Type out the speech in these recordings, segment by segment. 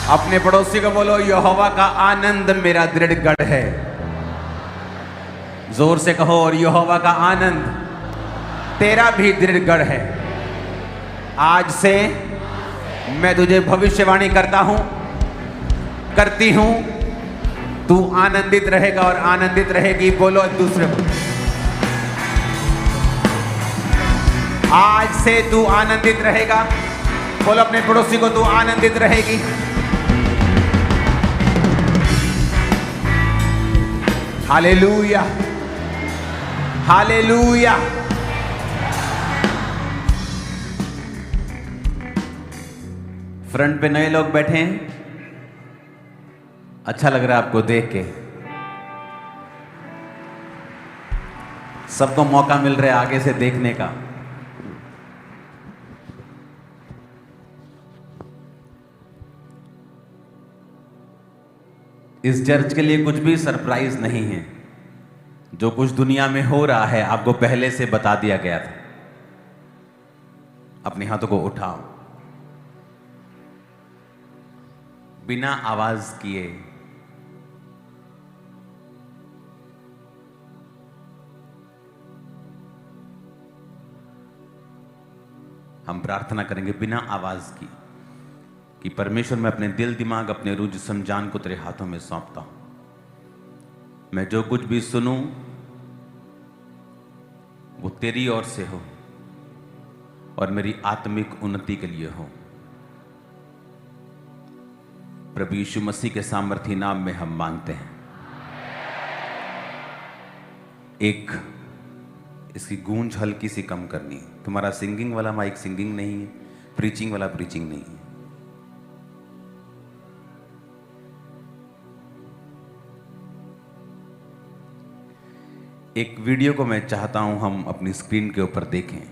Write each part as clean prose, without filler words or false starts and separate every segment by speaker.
Speaker 1: अपने पड़ोसी को बोलो, यहोवा का आनंद मेरा दृढ़ गढ़ है। जोर से कहो, और यहोवा का आनंद तेरा भी दृढ़ गढ़ है। आज से मैं तुझे भविष्यवाणी करता हूं, करती हूं, तू आनंदित रहेगा और आनंदित रहेगी। बोलो एक दूसरे को, आज से तू आनंदित रहेगा। बोलो अपने पड़ोसी को, तू आनंदित रहेगी। Hallelujah, hallelujah. फ्रंट पे नए लोग बैठे हैं, अच्छा लग रहा है आपको देख के। सबको मौका मिल रहा है आगे से देखने का। इस चर्च के लिए कुछ भी सरप्राइज नहीं है। जो कुछ दुनिया में हो रहा है आपको पहले से बता दिया गया था। अपने हाथों को उठाओ, बिना आवाज किए। हम प्रार्थना करेंगे बिना आवाज की कि परमेश्वर, मैं अपने दिल, दिमाग, अपने रूह, जिस्म, जान को तेरे हाथों में सौंपता हूं। मैं जो कुछ भी सुनूं वो तेरी ओर से हो और मेरी आत्मिक उन्नति के लिए हो। प्रभु यीशु मसीह के सामर्थी नाम में हम मांगते हैं। एक इसकी गूंज हल्की सी कम करनी है। तुम्हारा सिंगिंग वाला माइक सिंगिंग नहीं है, प्रीचिंग वाला प्रीचिंग नहीं है। एक वीडियो को मैं चाहता हूं हम अपनी स्क्रीन के ऊपर देखें।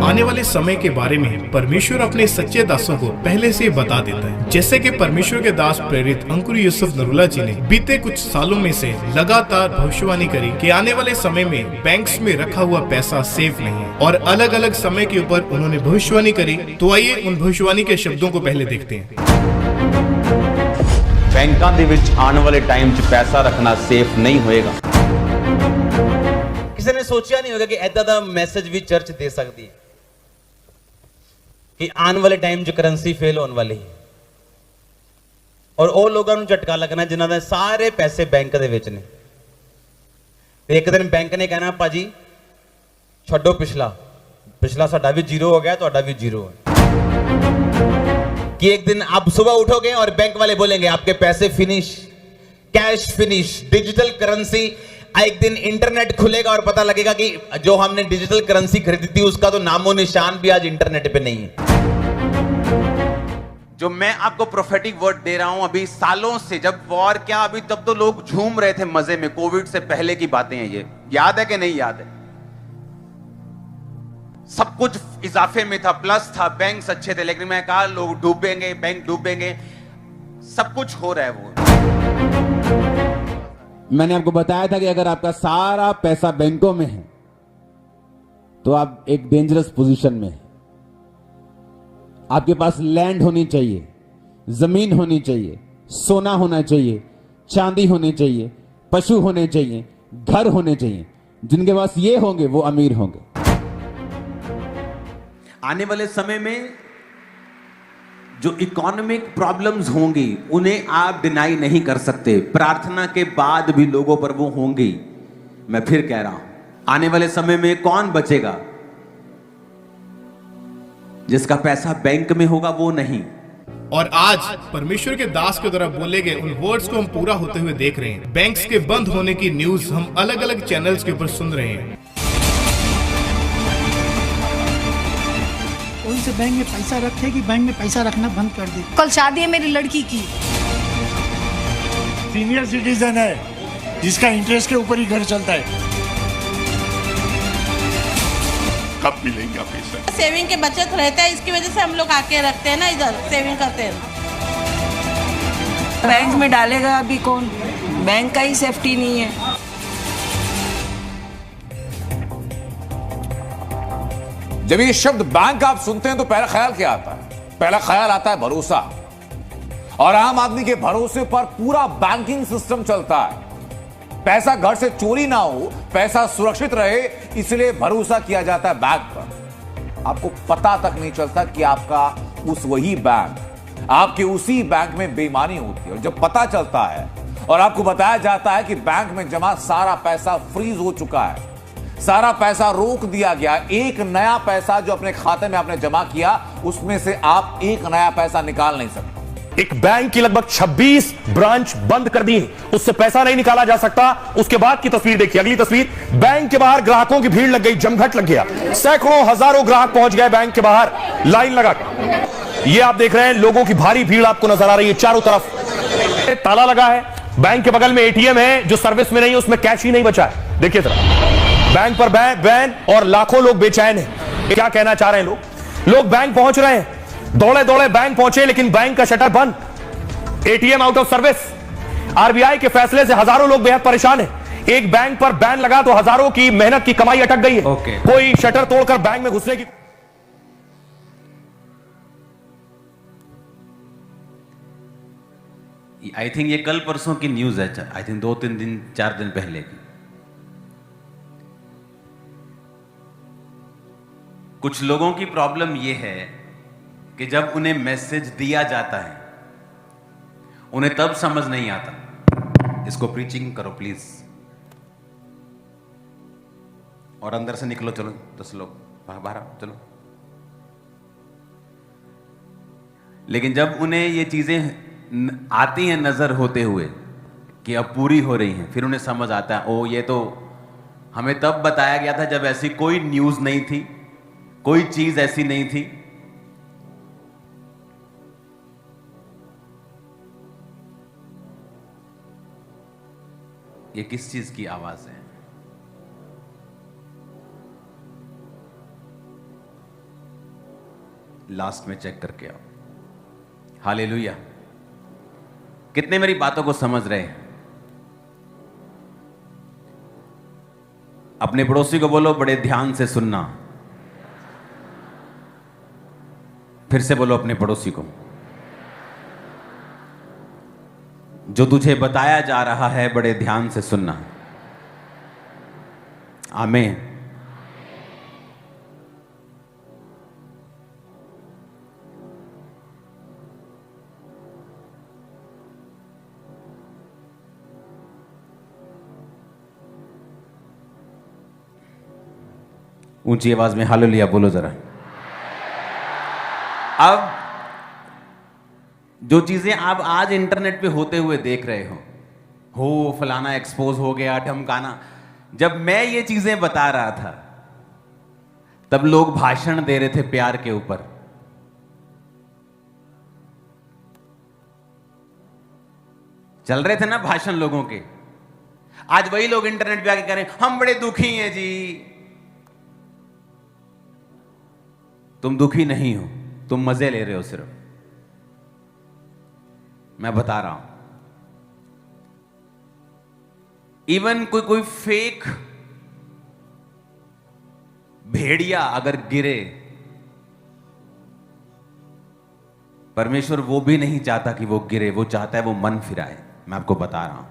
Speaker 2: आने वाले समय के बारे में परमेश्वर अपने सच्चे दासों को पहले से बता देता है। जैसे कि परमेश्वर के दास प्रेरित अंकुर यूसुफ नरूला जी ने बीते कुछ सालों में से लगातार भविष्यवाणी करी कि आने वाले समय में बैंक्स में रखा हुआ पैसा सेफ नहीं है, और अलग अलग समय के ऊपर उन्होंने भविष्यवाणी करी। तो आइए उन भविष्यवाणी के शब्दों को पहले देखते हैं।
Speaker 1: बैंकों ਦੇ ਵਿੱਚ आने वाले टाइम 'ਚ पैसा रखना सेफ नहीं होएगा।
Speaker 3: किसी ने सोचा नहीं होगा कि ऐसा दा मैसेज भी चर्च दे सकती है कि आने वाले टाइम 'ਚ करंसी फेल होने वाली है, और ਉਹ ਲੋਕਾਂ ਨੂੰ ਝਟਕਾ ਲੱਗਣਾ ਜਿਨ੍ਹਾਂ ਦੇ ਸਾਰੇ ਪੈਸੇ ਬੈਂਕ ਦੇ ਵਿੱਚ ਨੇ। ਤੇ ਇੱਕ ਦਿਨ ਬੈਂਕ ਨੇ ਕਹਿਣਾ, ਭਾਜੀ ਛੱਡੋ ਪਿਛਲਾ ਸਾਡਾ ਵੀ ਜ਼ੀਰੋ ਹੋ ਗਿਆ, ਤੁਹਾਡਾ ਵੀ ਜ਼ੀਰੋ है। कि एक दिन आप सुबह उठोगे और बैंक वाले बोलेंगे आपके पैसे finish, cash finish, digital currency. एक दिन इंटरनेट खुलेगा और पता लगेगा कि जो हमने डिजिटल करेंसी खरीदी थी उसका तो नामो निशान भी आज इंटरनेट पे नहीं है। जो मैं आपको प्रोफेटिक वर्ड दे रहा हूं, अभी सालों से, जब वॉर क्या, अभी तब तो लोग झूम रहे थे मजे में। कोविड से पहले की बातें हैं, ये याद है कि नहीं याद है? सब कुछ इजाफे में था, प्लस था, बैंक्स अच्छे थे, लेकिन मैं कहा लोग डूबेंगे, बैंक डूबेंगे, सब कुछ हो रहा है वो।
Speaker 4: मैंने आपको बताया था कि अगर आपका सारा पैसा बैंकों में है तो आप एक डेंजरस पोजीशन में हैं। आपके पास लैंड होनी चाहिए, जमीन होनी चाहिए, सोना होना चाहिए, चांदी होनी चाहिए, पशु होने चाहिए, घर होने चाहिए। जिनके पास ये होंगे वो अमीर होंगे।
Speaker 1: आने वाले समय में जो इकोनॉमिक प्रॉब्लम्स होंगी उन्हें आप डिनाई नहीं कर सकते। प्रार्थना के बाद भी लोगों पर वो होंगी। मैं फिर कह रहा हूं, आने वाले समय में कौन बचेगा? जिसका पैसा बैंक में होगा वो नहीं।
Speaker 2: और आज परमेश्वर के दास के द्वारा बोले गए उन वर्ड्स को हम पूरा होते हुए देख रहे हैं। बैंक्स के बंद होने की न्यूज हम अलग अलग चैनल्स के ऊपर सुन रहे हैं।
Speaker 5: कौन से बैंक में पैसा रखे कि बैंक में पैसा रखना बंद कर दे।
Speaker 6: कल शादी है मेरी लड़की की।
Speaker 5: सीनियर सिटीजन है जिसका इंटरेस्ट के ऊपर ही घर चलता है।
Speaker 7: कब मिलेंगे पैसा?
Speaker 6: सेविंग के बचत रहता है, इसकी वजह से हम लोग आके रखते हैं ना, इधर सेविंग करते हैं।
Speaker 8: बैंक में डालेगा अभी कौन? बैंक का ही सेफ्टी नहीं है।
Speaker 9: जब ये शब्द बैंक आप सुनते हैं तो पहला ख्याल क्या आता है? पहला ख्याल आता है भरोसा। और आम आदमी के भरोसे पर पूरा बैंकिंग सिस्टम चलता है। पैसा घर से चोरी ना हो, पैसा सुरक्षित रहे, इसलिए भरोसा किया जाता है बैंक पर। आपको पता तक नहीं चलता कि आपका उस वही बैंक, आपके उसी बैंक में बेईमानी होती है। और जब पता चलता है और आपको बताया जाता है कि बैंक में जमा सारा पैसा फ्रीज हो चुका है, सारा पैसा रोक दिया गया, एक नया पैसा जो अपने खाते में आपने जमा किया उसमें से आप एक नया पैसा निकाल नहीं सकते।
Speaker 10: एक बैंक की लगभग 26 ब्रांच बंद कर दी, उससे पैसा नहीं निकाला जा सकता। उसके बाद की तस्वीर देखिए, अगली तस्वीर। बैंक के बाहर ग्राहकों की भीड़ लग गई, जमघट लग गया। सैकड़ों हजारों ग्राहक पहुंच गए बैंक के बाहर लाइन लगाकर। ये आप देख रहे हैं, लोगों की भारी भीड़ आपको नजर आ रही है चारों तरफ। ताला लगा है, बैंक के बगल में एटीएम है जो सर्विस में नहीं है, उसमें कैश ही नहीं बचा है। देखिए जरा, बैंक पर बैन और लाखों लोग बेचैन हैं। क्या कहना चाह रहे हैं लोग बैंक पहुंच रहे हैं, दौड़े दौड़े बैंक पहुंचे, लेकिन बैंक का शटर बंद, ATM out of service. RBI के फैसले से हजारों लोग बेहद परेशान हैं। एक बैंक पर बैन लगा तो हजारों की मेहनत की कमाई अटक गई है। कोई शटर तोड़कर बैंक में घुसने की
Speaker 1: आई थिंक ये कल परसों की न्यूज है, आई थिंक 2-3 दिन 4 दिन पहले की। कुछ लोगों की प्रॉब्लम यह है कि जब उन्हें मैसेज दिया जाता है उन्हें तब समझ नहीं आता। इसको प्रीचिंग करो प्लीज, और अंदर से निकलो, चलो 10 लोग बाहर आओ, चलो। लेकिन जब उन्हें ये चीजें आती हैं नजर होते हुए कि अब पूरी हो रही हैं, फिर उन्हें समझ आता है, ओ ये तो हमें तब बताया गया था जब ऐसी कोई न्यूज नहीं थी, कोई चीज ऐसी नहीं थी। ये किस चीज की आवाज है? लास्ट में चेक करके आओ। हालेलुया। कितने मेरी बातों को समझ रहे हैं? अपने पड़ोसी को बोलो बड़े ध्यान से सुनना। फिर से बोलो अपने पड़ोसी को, जो तुझे बताया जा रहा है बड़े ध्यान से सुनना। आमीन। ऊंची आवाज में हालेलुया बोलो जरा। अब जो चीजें आप आज इंटरनेट पे होते हुए देख रहे हो फलाना एक्सपोज हो गया, ढमकाना, जब मैं ये चीजें बता रहा था तब लोग भाषण दे रहे थे प्यार के ऊपर। चल रहे थे ना भाषण लोगों के। आज वही लोग इंटरनेट पे आके कह रहे हैं हम बड़े दुखी हैं जी। तुम दुखी नहीं हो, तुम मजे ले रहे हो सिर्फ। मैं बता रहा हूं, इवन कोई फेक भेड़िया अगर गिरे, परमेश्वर वो भी नहीं चाहता कि वो गिरे, वो चाहता है वो मन फिराए। मैं आपको बता रहा हूं,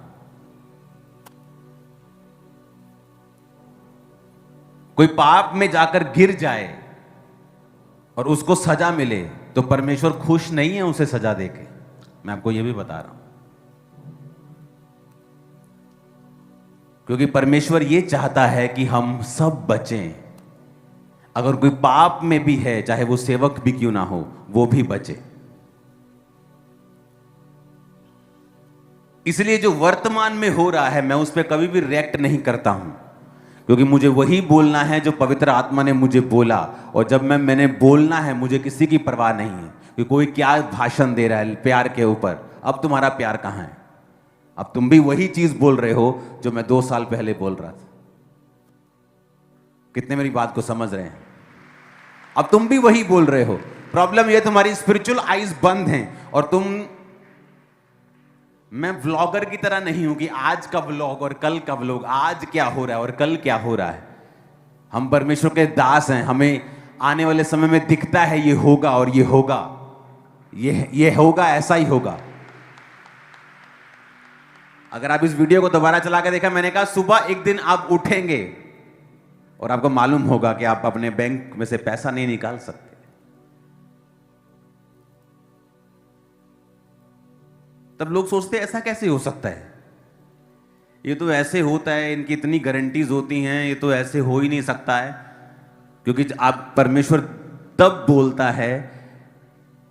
Speaker 1: कोई पाप में जाकर गिर जाए और उसको सजा मिले तो परमेश्वर खुश नहीं है उसे सजा देके। मैं आपको यह भी बता रहा हूं, क्योंकि परमेश्वर यह चाहता है कि हम सब बचें। अगर कोई पाप में भी है, चाहे वो सेवक भी क्यों ना हो, वो भी बचे। इसलिए जो वर्तमान में हो रहा है मैं उस पर कभी भी रिएक्ट नहीं करता हूं, क्योंकि मुझे वही बोलना है जो पवित्र आत्मा ने मुझे बोला। और जब मैंने बोलना है, मुझे किसी की परवाह नहीं है कि कोई क्या भाषण दे रहा है प्यार के ऊपर। अब तुम्हारा प्यार कहां है? अब तुम भी वही चीज बोल रहे हो जो मैं 2 साल पहले बोल रहा था। कितने मेरी बात को समझ रहे हैं? अब तुम भी वही बोल रहे हो। प्रॉब्लम यह तुम्हारी स्पिरिचुअल आईज बंद हैं और तुम, मैं व्लॉगर की तरह नहीं हूं कि आज का व्लॉग और कल का व्लॉग, आज क्या हो रहा है और कल क्या हो रहा है। हम परमेश्वर के दास हैं, हमें आने वाले समय में दिखता है ये होगा और ये होगा, ये होगा, ऐसा ही होगा। अगर आप इस वीडियो को दोबारा चला के देखा, मैंने कहा सुबह एक दिन आप उठेंगे और आपको मालूम होगा कि आप अपने बैंक में से पैसा नहीं निकाल सकते। तब लोग सोचते हैं ऐसा कैसे हो सकता है, ये तो ऐसे होता है, इनकी इतनी गारंटीज होती हैं, ये तो ऐसे हो ही नहीं सकता है। क्योंकि आप परमेश्वर तब बोलता है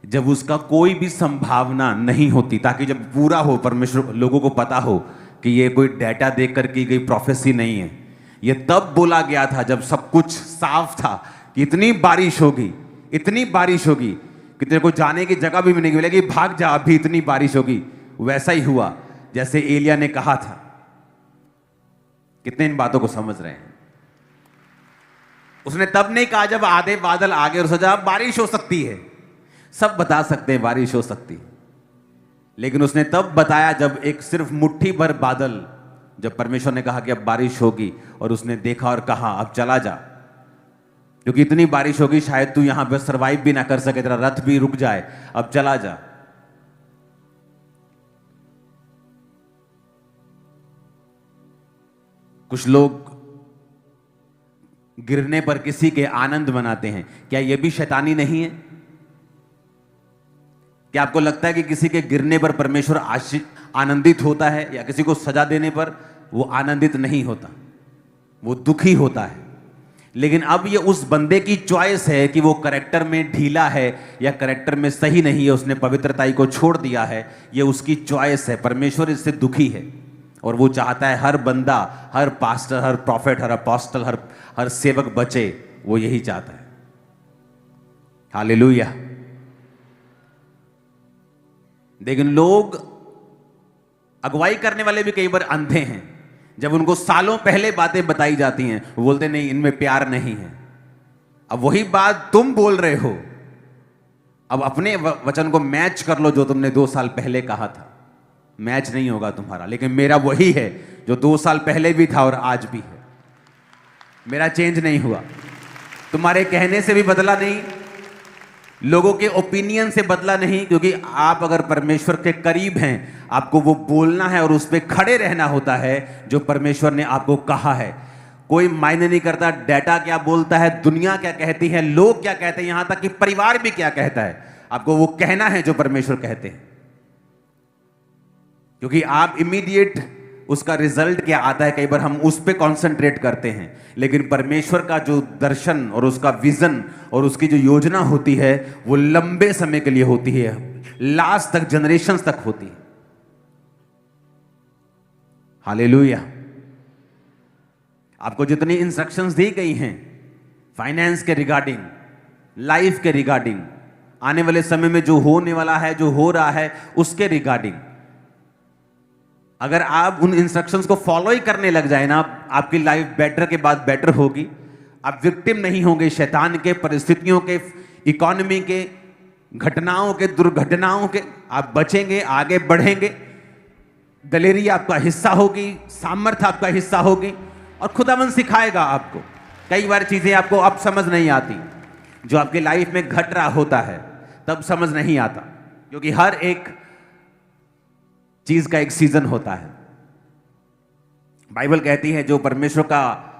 Speaker 1: जब उसका कोई भी संभावना नहीं होती, ताकि जब पूरा हो, परमेश्वर लोगों को पता हो कि ये कोई डेटा देखकर की गई प्रोफेसी नहीं है। ये तब बोला गया था जब सब कुछ साफ था कि इतनी बारिश होगी, इतनी बारिश होगी कि तेरे को जाने की जगह भी नहीं मिलेगी, भाग जा, अभी इतनी बारिश होगी। वैसा ही हुआ जैसे एलिया ने कहा था। कितने इन बातों को समझ रहे हैं? उसने तब नहीं कहा जब आधे बादल आ गए और सोचा बारिश हो सकती है। सब बता सकते हैं बारिश हो सकती, लेकिन उसने तब बताया जब एक सिर्फ मुट्ठी भर बादल, जब परमेश्वर ने कहा कि अब बारिश होगी, और उसने देखा और कहा अब चला जा, क्योंकि इतनी बारिश होगी शायद तू यहां पर सरवाइव भी ना कर सके, तेरा रथ भी रुक जाए, अब चला जा। कुछ लोग गिरने पर किसी के आनंद मनाते हैं। क्या यह भी शैतानी नहीं है? क्या आपको लगता है कि किसी के गिरने पर परमेश्वर आनंदित होता है, या किसी को सजा देने पर वो आनंदित नहीं होता, वो दुखी होता है? लेकिन अब ये उस बंदे की चॉइस है कि वो करेक्टर में ढीला है या करेक्टर में सही नहीं है, उसने पवित्रताई को छोड़ दिया है, ये उसकी चॉइस है। परमेश्वर इससे दुखी है और वो चाहता है हर बंदा, हर पास्टर, हर प्रॉफिट, हर अपोस्टल, हर सेवक बचे। वो यही चाहता है। हालेलुया। लेकिन लोग, अगुवाई करने वाले भी कई बार अंधे हैं। जब उनको सालों पहले बातें बताई जाती हैं, वो बोलते नहीं, इनमें प्यार नहीं है। अब वही बात तुम बोल रहे हो, अब अपने वचन को मैच कर लो जो तुमने 2 साल पहले कहा था। मैच नहीं होगा तुम्हारा, लेकिन मेरा वही है जो 2 साल पहले भी था और आज भी है। मेरा चेंज नहीं हुआ, तुम्हारे कहने से भी बदला नहीं, लोगों के ओपिनियन से बदला नहीं। क्योंकि आप अगर परमेश्वर के करीब हैं, आपको वो बोलना है और उस पर खड़े रहना होता है जो परमेश्वर ने आपको कहा है। कोई मायने नहीं करता डेटा क्या बोलता है, दुनिया क्या कहती है, लोग क्या कहते हैं, यहां तक कि परिवार भी क्या कहता है। आपको वो कहना है जो परमेश्वर कहते हैं, क्योंकि आप इमीडिएट उसका रिजल्ट क्या आता है, कई बार हम उस पर कॉन्सेंट्रेट करते हैं। लेकिन परमेश्वर का जो दर्शन और उसका विजन और उसकी जो योजना होती है, वो लंबे समय के लिए होती है, लास्ट तक, जनरेशंस तक होती है। हालेलुया। आपको जितनी इंस्ट्रक्शंस दी गई हैं फाइनेंस के रिगार्डिंग, लाइफ के रिगार्डिंग, आने वाले समय में जो होने वाला है, जो हो रहा है, उसके रिगार्डिंग, अगर आप उन इंस्ट्रक्शंस को फॉलो ही करने लग जाए ना, आपकी लाइफ बेटर के बाद बेटर होगी। आप विक्टिम नहीं होंगे शैतान के, परिस्थितियों के, इकोनॉमी के, घटनाओं के, दुर्घटनाओं के। आप बचेंगे, आगे बढ़ेंगे, दलेरी आपका हिस्सा होगी, सामर्थ्य आपका हिस्सा होगी, और खुदावन सिखाएगा आपको। कई बार चीजें आपको अब समझ नहीं आती, जो आपकी लाइफ में घट रहा होता है तब समझ नहीं आता, क्योंकि हर एक चीज का एक सीजन होता है। बाइबल कहती है जो परमेश्वर का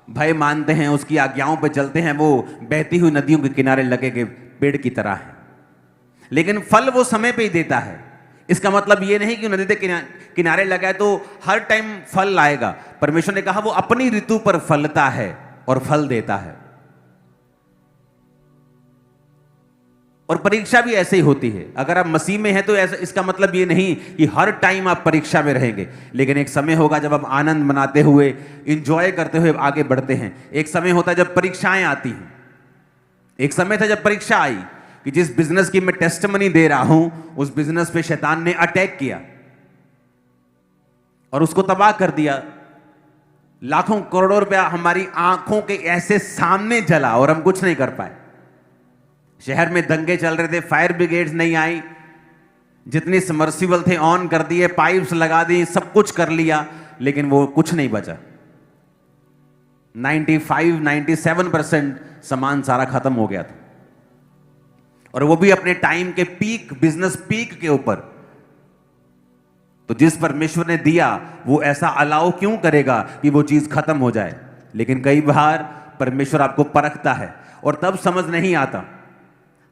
Speaker 1: भय मानते हैं, उसकी आज्ञाओं पर चलते हैं, वो बहती हुई नदियों के किनारे लगे के पेड़ की तरह है। लेकिन फल वो समय पे ही देता है। इसका मतलब ये नहीं कि नदी के किनारे लगा है तो हर टाइम फल लाएगा। परमेश्वर ने कहा वो अपनी ऋतु पर फलता है और फल देता है। और परीक्षा भी ऐसे ही होती है। अगर आप मसीह में हैं तो ऐसा, इसका मतलब ये नहीं कि हर टाइम आप परीक्षा में रहेंगे, लेकिन एक समय होगा जब आप आनंद मनाते हुए, इंजॉय करते हुए आगे बढ़ते हैं। एक समय होता है जब परीक्षाएं आती हैं। एक समय था जब परीक्षा आई कि जिस बिजनेस की मैं टेस्टिमनी दे रहा हूं, उस बिजनेस पे शैतान ने अटैक किया और उसको तबाह कर दिया। लाखों करोड़ों रुपया हमारी आंखों के ऐसे सामने जला और हम कुछ नहीं कर पाए। शहर में दंगे चल रहे थे, फायर ब्रिगेड्स नहीं आई, जितने सबमर्सिबल थे ऑन कर दिए, पाइप्स लगा दी, सब कुछ कर लिया, लेकिन वो कुछ नहीं बचा। 95-97% सामान सारा खत्म हो गया था, और वो भी अपने टाइम के पीक, बिजनेस पीक के ऊपर। तो जिस परमेश्वर ने दिया वो ऐसा अलाउ क्यों करेगा कि वो चीज खत्म हो जाए? लेकिन कई बार परमेश्वर आपको परखता है और तब समझ नहीं आता।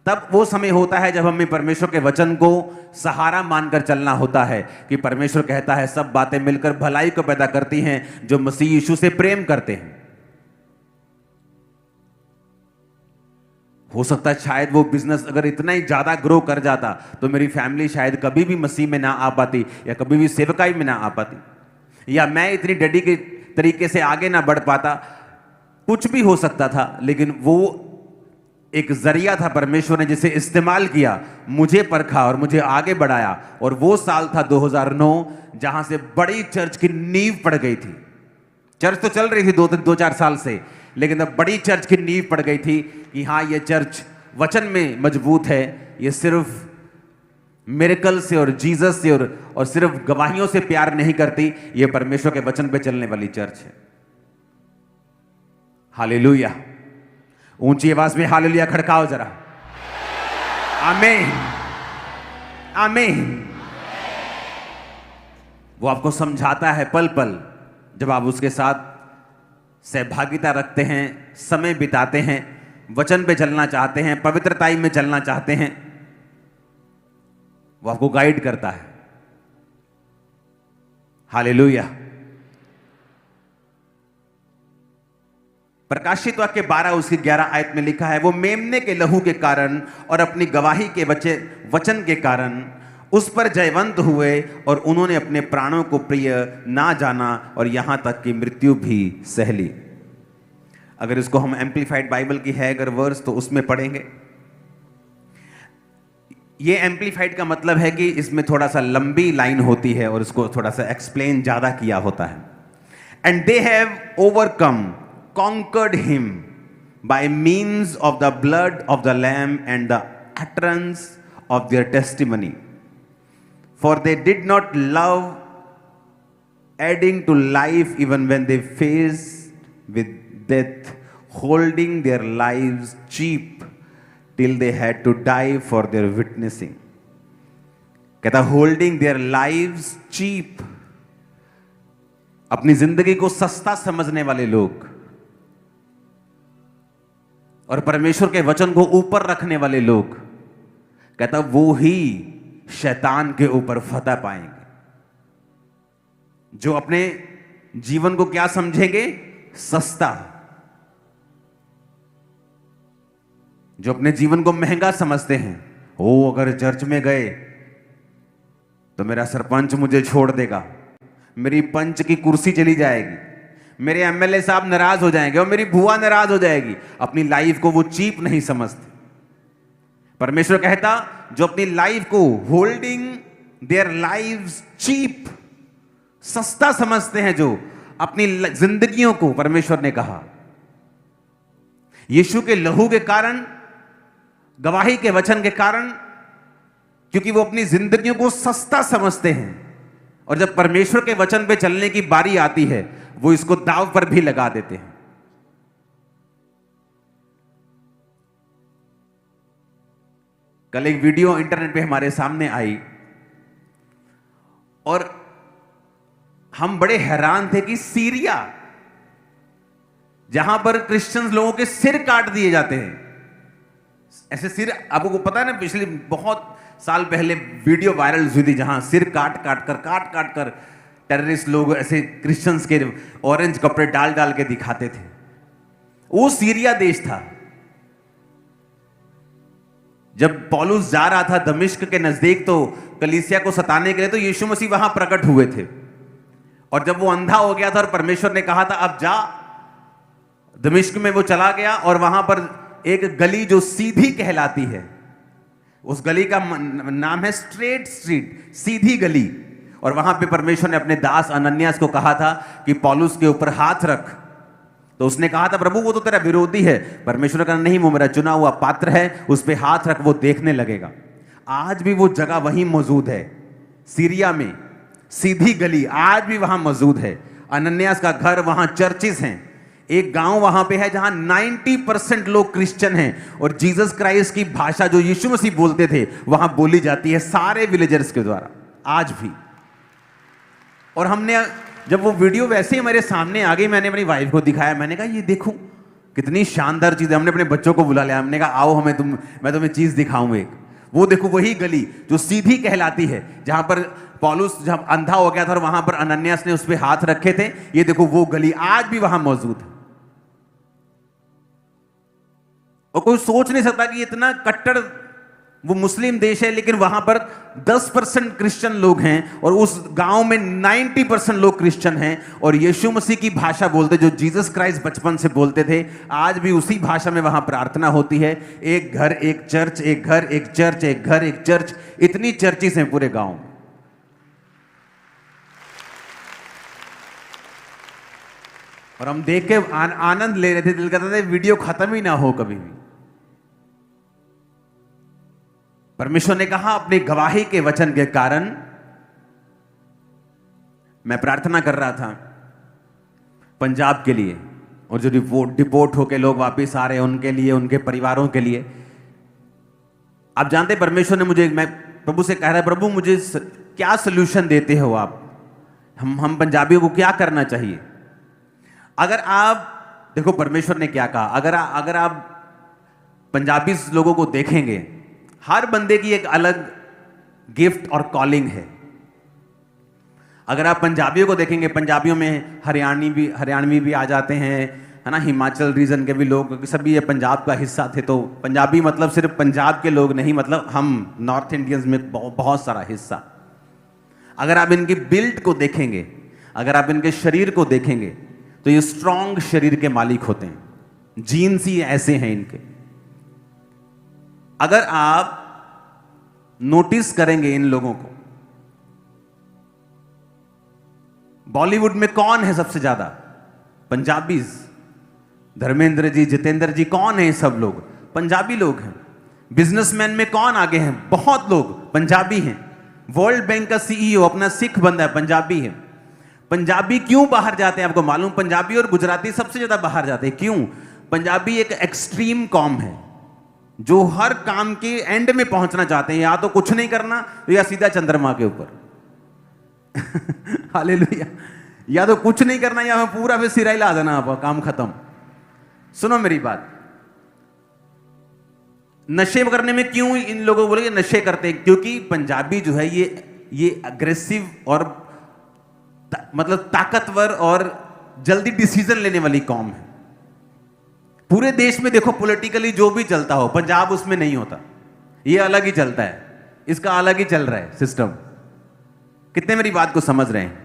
Speaker 1: तब वो समय होता है जब हमें परमेश्वर के वचन को सहारा मानकर चलना होता है कि परमेश्वर कहता है सब बातें मिलकर भलाई को पैदा करती हैं जो मसीह यीशु से प्रेम करते हैं। हो सकता है शायद वो बिजनेस अगर इतना ही ज्यादा ग्रो कर जाता तो मेरी फैमिली शायद कभी भी मसीह में ना आ पाती, या कभी भी सेवकाई में ना आ पाती, या मैं इतनी डेडिकेट तरीके से आगे ना बढ़ पाता। कुछ भी हो सकता था, लेकिन वो एक जरिया था परमेश्वर ने जिसे इस्तेमाल किया, मुझे परखा और मुझे आगे बढ़ाया। और वो साल था 2009 जहां से बड़ी चर्च की नींव पड़ गई थी। चर्च तो चल रही थी 2-4 साल से, लेकिन अब बड़ी चर्च की नींव पड़ गई थी कि हाँ ये चर्च वचन में मजबूत है, ये सिर्फ मिरेकल से और जीसस से और सिर्फ गवाहियों से प्यार नहीं करती, ये परमेश्वर के वचन पे चलने वाली चर्च है। हालेलुया। ऊंची आवाज में हालेलुया खड़काओ जरा। आमीन, आमीन। वो आपको समझाता है पल पल, जब आप उसके साथ सहभागिता रखते हैं, समय बिताते हैं, वचन पे चलना चाहते हैं, पवित्रताई में चलना चाहते हैं, वो आपको गाइड करता है। हालेलुया। प्रकाशित वाक्य 12 उसकी 11 आयत में लिखा है, वो मेमने के लहू के कारण और अपनी गवाही के वचन के कारण उस पर जयवंत हुए, और उन्होंने अपने प्राणों को प्रिय ना जाना और यहां तक कि मृत्यु भी सह ली। अगर इसको हम एम्पलीफाइड बाइबल की है अगर वर्स, तो उसमें पढ़ेंगे। ये एम्पलीफाइड का मतलब है कि इसमें थोड़ा सा लंबी लाइन होती है और इसको थोड़ा सा एक्सप्लेन ज्यादा किया होता है। And they have overcome, conquered him by means of the blood of the lamb and the utterance of their testimony, for they did not love adding to life even when they faced with death, holding their lives cheap till they had to die for their witnessing. कहता holding their lives cheap, अपनी जिंदगी को सस्ता समझने वाले लोग और परमेश्वर के वचन को ऊपर रखने वाले लोग, कहता वो ही शैतान के ऊपर फतह पाएंगे। जो अपने जीवन को क्या समझेंगे? सस्ता। जो अपने जीवन को महंगा समझते हैं, ओ अगर चर्च में गए तो मेरा सरपंच मुझे छोड़ देगा, मेरी पंच की कुर्सी चली जाएगी, मेरे एमएलए साहब नाराज हो जाएंगे और मेरी बुआ नाराज हो जाएगी। अपनी लाइफ को वो चीप नहीं समझते। परमेश्वर कहता जो अपनी लाइफ को होल्डिंग देयर लाइव्स चीप, सस्ता समझते हैं, जो अपनी जिंदगियों को, परमेश्वर ने कहा यीशु के लहू के कारण, गवाही के वचन के कारण, क्योंकि वो अपनी जिंदगियों को सस्ता समझते हैं, और जब परमेश्वर के वचन पे चलने की बारी आती है वो इसको दांव पर भी लगा देते हैं। कल एक वीडियो इंटरनेट पे हमारे सामने आई और हम बड़े हैरान थे कि सीरिया, जहां पर क्रिश्चियंस लोगों के सिर काट दिए जाते हैं, ऐसे सिर, आपको पता है ना, पिछले बहुत साल पहले वीडियो वायरल हुई थी जहां सिर काट काट कर टेररिस्ट लोग ऐसे क्रिश्चियंस के ऑरेंज कपड़े डाल डाल के दिखाते थे। वो सीरिया देश था। जब पौलुस जा रहा था दमिश्क के नजदीक तो कलीसिया को सताने के लिए, तो यीशु मसीह वहां प्रकट हुए थे, और जब वो अंधा हो गया था और परमेश्वर ने कहा था अब जा, दमिश्क में वो चला गया और वहां पर एक गली जो सीधी कहलाती है, उस गली का नाम है स्ट्रेट स्ट्रीट, सीधी गली, और वहां पे परमेश्वर ने अपने दास अनन्यास को कहा था कि पौलुस के ऊपर हाथ रख। तो उसने कहा था प्रभु वो तो तेरा विरोधी है। परमेश्वर ने कहा नहीं, वो मेरा चुना हुआ पात्र है, उस पे हाथ रख, वो देखने लगेगा। आज भी वो जगह वहीं मौजूद है, सीरिया में सीधी गली आज भी वहां मौजूद है। अनन्यास का घर, वहां चर्चिस हैं। एक गांव वहां पे है जहां 90% लोग क्रिश्चियन हैं और जीसस क्राइस्ट की भाषा जो यीशु मसीह बोलते थे वहां बोली जाती है सारे विलेजर्स के द्वारा आज भी। और हमने जब वो वीडियो वैसे ही हमारे सामने आ गई, मैंने अपनी वाइफ को दिखाया, मैंने कहा ये देखो कितनी शानदार चीज है। हमने अपने बच्चों को बुला लिया, हमने कहा आओ मैं तुम्हें चीज दिखाऊं एक। वो देखो वही गली जो सीधी कहलाती है, जहां पर पौलुस जब अंधा हो गया था और वहां पर अनन्यास ने उस पर हाथ रखे थे, ये देखो वो गली आज भी वहां मौजूद है। और कोई सोच नहीं सकता कि इतना कट्टर वो मुस्लिम देश है, लेकिन वहां पर 10% क्रिश्चियन लोग हैं और उस गांव में 90% लोग क्रिश्चियन हैं और यीशु मसीह की भाषा बोलते, जो जीसस क्राइस्ट बचपन से बोलते थे। आज भी उसी भाषा में वहां प्रार्थना होती है। एक घर एक चर्च, एक घर एक चर्च, एक घर एक चर्च, इतनी चर्चिस हैं पूरे गांव में। और हम देख के आनंद ले रहे थे, दिल करता था वीडियो खत्म ही ना हो कभी भी। परमेश्वर ने कहा अपनी गवाही के वचन के कारण, मैं प्रार्थना कर रहा था पंजाब के लिए और जो डिपोर्ट होके लोग वापस आ रहे हैं उनके लिए, उनके परिवारों के लिए। आप जानते परमेश्वर ने मुझे, मैं प्रभु से कह रहा है प्रभु मुझे क्या सोल्यूशन देते हो आप, हम पंजाबियों को क्या करना चाहिए। अगर आप देखो परमेश्वर ने क्या कहा, अगर आप पंजाबी लोगों को देखेंगे, हर बंदे की एक अलग गिफ्ट और कॉलिंग है। अगर आप पंजाबियों को देखेंगे, पंजाबियों में हरियाणवी भी आ जाते हैं, है ना, हिमाचल रीजन के भी लोग, क्योंकि सभी ये पंजाब का हिस्सा थे। तो पंजाबी मतलब सिर्फ पंजाब के लोग नहीं, मतलब हम नॉर्थ इंडियंस में बहुत सारा हिस्सा। अगर आप इनकी बिल्ड को देखेंगे, अगर आप इनके शरीर को देखेंगे, तो ये स्ट्रॉन्ग शरीर के मालिक होते हैं। जीन्स ही ऐसे हैं इनके। अगर आप नोटिस करेंगे इन लोगों को, बॉलीवुड में कौन है सबसे ज्यादा? पंजाबीज। धर्मेंद्र जी, जितेंद्र जी, कौन है? सब लोग पंजाबी लोग हैं। बिजनेसमैन में कौन आगे हैं? बहुत लोग पंजाबी हैं। वर्ल्ड बैंक का सीईओ अपना सिख बंदा है, पंजाबी है। पंजाबी क्यों बाहर जाते हैं आपको मालूम? पंजाबी और गुजराती सबसे ज्यादा बाहर जाते हैं। क्यों? पंजाबी एक एक्सट्रीम कॉम है जो हर काम के एंड में पहुंचना चाहते हैं, या तो कुछ नहीं करना या सीधा चंद्रमा के ऊपर। हालेलुया। या तो कुछ नहीं करना या पूरा फिर सिरा हिला देना, आप काम खत्म। सुनो मेरी बात, नशे करने में क्यों इन लोगों को बोले नशे करते हैं? क्योंकि पंजाबी जो है ये अग्रेसिव और मतलब ताकतवर और जल्दी डिसीजन लेने वाली कौम है। पूरे देश में देखो पॉलिटिकली जो भी चलता हो, पंजाब उसमें नहीं होता। ये अलग ही चलता है, इसका अलग ही चल रहा है सिस्टम। कितने मेरी बात को समझ रहे हैं?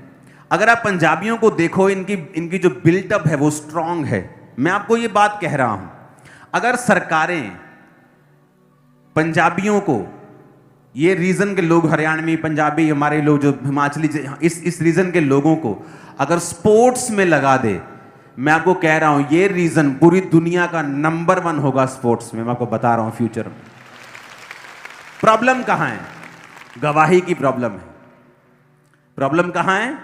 Speaker 1: अगर आप पंजाबियों को देखो, इनकी जो बिल्टअप है वो स्ट्रांग है। मैं आपको ये बात कह रहा हूं, अगर सरकारें पंजाबियों को, ये रीजन के लोग, हरियाणवी, पंजाबी, हमारे लोग जो हिमाचली, इस रीजन के लोगों को अगर स्पोर्ट्स में लगा दे, मैं आपको कह रहा हूं ये रीजन पूरी दुनिया का नंबर 1 होगा स्पोर्ट्स में। मैं आपको बता रहा हूं फ्यूचर में। प्रॉब्लम कहां है? गवाही की प्रॉब्लम है। प्रॉब्लम कहां है?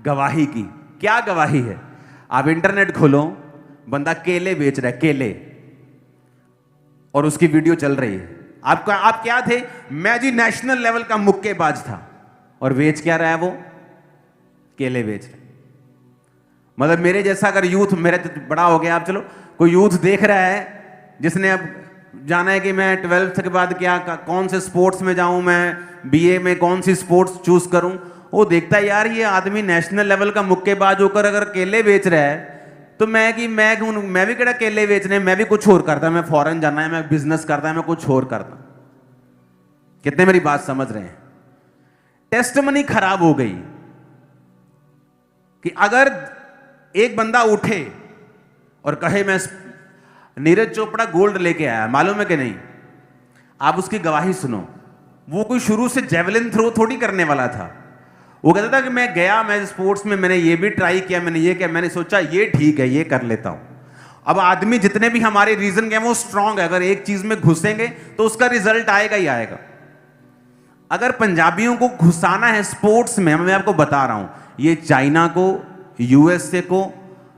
Speaker 1: गवाही की। क्या गवाही है? आप इंटरनेट खोलो, बंदा केले बेच रहा है, केले, और उसकी वीडियो चल रही है। आप क्या थे? मैं जी नेशनल लेवल का मुक्केबाज था, और बेच क्या रहा है वो? केले बेच रहा है। मतलब मेरे जैसा अगर यूथ, मेरे तो बड़ा हो गया, आप चलो कोई यूथ देख रहा है जिसने अब जाना है कि मैं 12th के बाद कौन से स्पोर्ट्स में जाऊं, मैं बीए में कौन सी स्पोर्ट्स चूज करूं, वो देखता है यार ये आदमी नेशनल लेवल का मुक्केबाज होकर अगर केले बेच रहा है, तो मैं भी केड़ा केले बेचने, मैं भी कुछ और करता, मैं फॉरेन जाना है, मैं बिजनेस करता है, मैं कुछ और करता। कितने मेरी बात समझ रहे हैं? टेस्टमनी खराब हो गई कि अगर एक बंदा उठे और कहे मैं नीरज चोपड़ा गोल्ड लेके आया, मालूम है कि नहीं? आप उसकी गवाही सुनो। वो कोई शुरू से जेवलिन थ्रो थोड़ी करने वाला था। वो कहता था कि मैं गया, मैं स्पोर्ट्स में मैंने ये भी ट्राई किया, मैंने ये किया, मैंने सोचा ये ठीक है, ये कर लेता हूं। अब आदमी जितने भी हमारे रीजन के वो स्ट्रांग है, अगर एक चीज में घुसेंगे तो उसका रिजल्ट आएगा ही आएगा। अगर पंजाबियों को घुसाना है स्पोर्ट्स में, मैं आपको बता रहा हूं, ये चाइना को, यूएसए को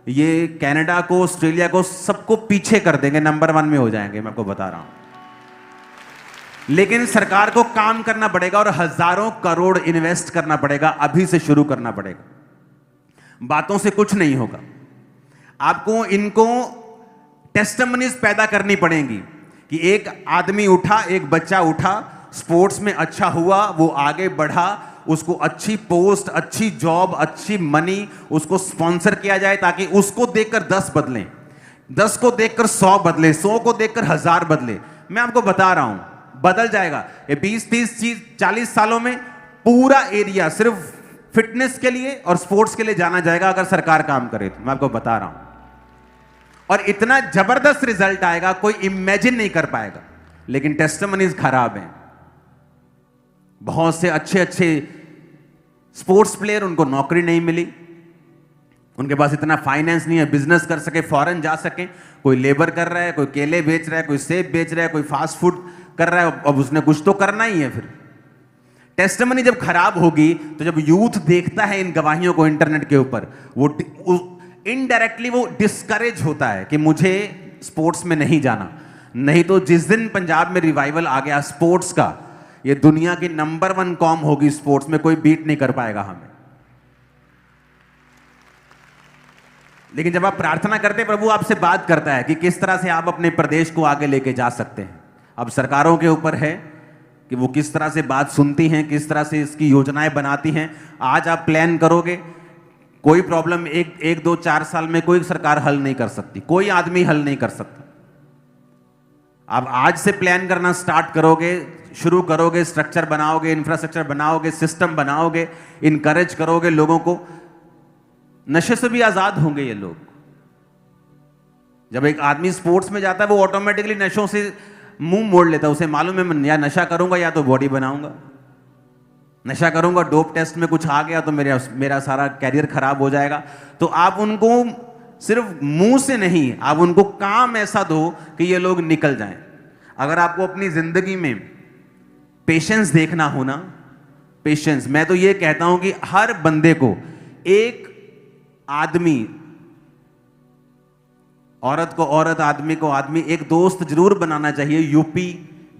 Speaker 1: ये कनाडा को, ऑस्ट्रेलिया को, सबको पीछे कर देंगे, नंबर 1 में हो जाएंगे, मैं आपको बता रहा हूं। लेकिन सरकार को काम करना पड़ेगा और हजारों करोड़ इन्वेस्ट करना पड़ेगा, अभी से शुरू करना पड़ेगा। बातों से कुछ नहीं होगा। आपको इनको टेस्टिमनीज पैदा करनी पड़ेंगी कि एक आदमी उठा, एक बच्चा उठा, स्पोर्ट्स में अच्छा हुआ, वो आगे बढ़ा, उसको अच्छी पोस्ट, अच्छी जॉब, अच्छी मनी, उसको स्पॉन्सर किया जाए ताकि उसको देखकर 10 बदलें, 10 को देखकर 100 बदले, 100 को देखकर 1000 बदले। मैं आपको बता रहा हूं बदल जाएगा। ये 20, 30, 40 सालों में पूरा एरिया सिर्फ फिटनेस के लिए और स्पोर्ट्स के लिए जाना जाएगा अगर सरकार काम करे तो। मैं आपको बता रहा हूं, और इतना जबरदस्त रिजल्ट आएगा कोई इमेजिन नहीं कर पाएगा। लेकिन टेस्टिमनीज खराब हैं। बहुत से अच्छे अच्छे स्पोर्ट्स प्लेयर, उनको नौकरी नहीं मिली, उनके पास इतना फाइनेंस नहीं है बिजनेस कर सके, फॉरेन जा सके। कोई लेबर कर रहा है, कोई केले बेच रहा है, कोई सेब बेच रहा है, कोई फास्ट फूड कर रहा है, अब उसने कुछ तो करना ही है। फिर टेस्टिमनी जब खराब होगी तो जब यूथ देखता है इन गवाहियों को इंटरनेट के ऊपर, वो इनडायरेक्टली वो डिस्करेज होता है कि मुझे स्पोर्ट्स में नहीं जाना। नहीं तो जिस दिन पंजाब में रिवाइवल आ गया स्पोर्ट्स का, ये दुनिया की नंबर 1 कॉम होगी स्पोर्ट्स में, कोई बीट नहीं कर पाएगा हमें। लेकिन जब आप प्रार्थना करते, प्रभु आपसे बात करता है कि किस तरह से आप अपने प्रदेश को आगे लेके जा सकते हैं। अब सरकारों के ऊपर है कि वो किस तरह से बात सुनती हैं, किस तरह से इसकी योजनाएं बनाती हैं। आज आप प्लान करोगे, कोई प्रॉब्लम 1, 2, 4 साल में कोई सरकार हल नहीं कर सकती, कोई आदमी हल नहीं कर सकता। आप आज से प्लान करना स्टार्ट करोगे, शुरू करोगे, स्ट्रक्चर बनाओगे, इंफ्रास्ट्रक्चर बनाओगे, सिस्टम बनाओगे, इनकरेज करोगे लोगों को, नशे से भी आजाद होंगे ये लोग। जब एक आदमी स्पोर्ट्स में जाता है वो ऑटोमेटिकली नशों से मुंह मोड़ लेता है। उसे मालूम है मैं या नशा करूंगा या तो बॉडी बनाऊंगा। नशा करूंगा, डोप टेस्ट में कुछ आ गया तो मेरा सारा कैरियर खराब हो जाएगा। तो आप उनको सिर्फ मुंह से नहीं, आप उनको काम ऐसा दो कि ये लोग निकल जाएं। अगर आपको अपनी जिंदगी में पेशेंस देखना हो ना, पेशेंस, मैं तो ये कहता हूं कि हर बंदे को, एक आदमी, औरत को औरत, आदमी को आदमी, एक दोस्त जरूर बनाना चाहिए यूपी,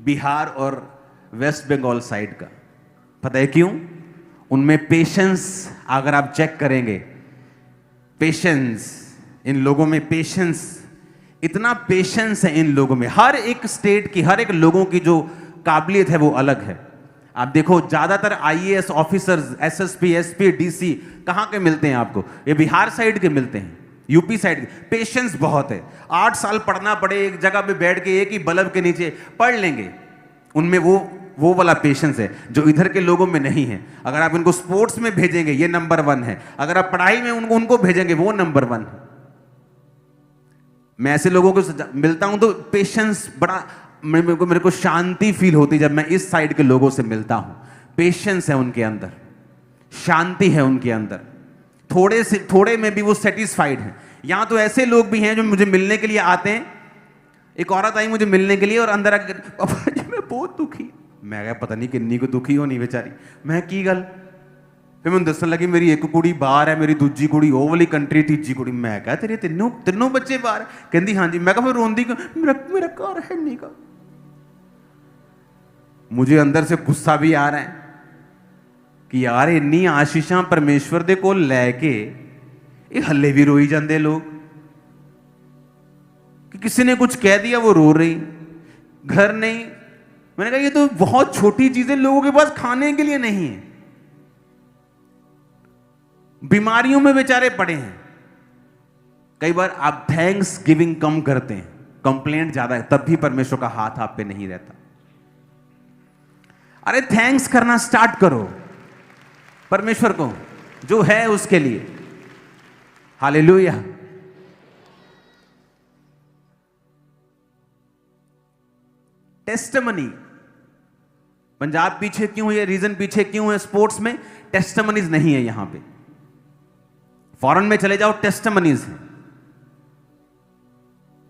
Speaker 1: बिहार और वेस्ट बंगाल साइड का। पता है क्यों? उनमें पेशेंस, अगर आप चेक करेंगे, पेशेंस, इन लोगों में पेशेंस, इतना पेशेंस है इन लोगों में। हर एक स्टेट की, हर एक लोगों की जो काबिलियत है वो अलग है। आप देखो ज्यादातर IAS officers, SSP, SP, DC कहां के मिलते हैं आपको? ये बिहार साइड के मिलते हैं, यूपी साइड के। पेशेंस बहुत है। 8 साल पढ़ना पड़े, एक जगह पे बैठ के एक ही बल्ब के नीचे पढ़ लेंगे, उनमें वो वाला पेशेंस है जो इधर के लोगों में नहीं है। अगर आप इनको स्पोर्ट्स में भेजेंगे ये नंबर 1 है, अगर आप पढ़ाई में उनको भेजेंगे वो नंबर 1 है। मैं ऐसे लोगों को मिलता हूं तो पेशेंस बड़ा, मेरे को शांति फील होती जब मैं इस साइड के लोगों से मिलता हूं। पेशेंस है उनके अंदर, शांति है उनके अंदर, थोड़े में भी वो सेटिस्फाइड हैं। यहां तो ऐसे लोग भी हैं जो मुझे मिलने के लिए आते हैं। एक औरत आई मुझे मिलने के लिए और अंदर आकर, पापा जी मैं बहुत दुखी। मैं कहा पता नहीं किन्नी को दुखी होनी बेचारी। मैं की गल? फिर मैं दसन लगी मेरी एक कुड़ी बाहर है, मेरी दूजी कुड़ी वो वाली कंट्री, तीजी कुड़ी। मैं कहा तेरे तीनों बच्चे बाहर? कहती हाँ जी। मैं कहा फिर रोंदी मेरा घर है नहीं का। मुझे अंदर से गुस्सा भी आ रहा है कि यार इन्नी आशीषां परमेश्वर दे कोल लैके ये हल्ले भी रोई जाते लोग कि किसी ने कुछ कह दिया वो रो रही, घर नहीं। मैंने कहा ये तो बहुत छोटी चीजें, लोगों के पास खाने के लिए नहीं है, बीमारियों में बेचारे पड़े हैं। कई बार आप थैंक्स गिविंग कम करते हैं, कंप्लेंट ज्यादा है, तब भी परमेश्वर का हाथ आप पे नहीं रहता। अरे थैंक्स करना स्टार्ट करो परमेश्वर को जो है उसके लिए। हालेलुया। टेस्टिमनी, पंजाब पीछे क्यों है, रीजन पीछे क्यों है स्पोर्ट्स में? टेस्टिमनीज नहीं है यहां पे। फॉरेन में चले जाओ, टेस्टिमनीज है।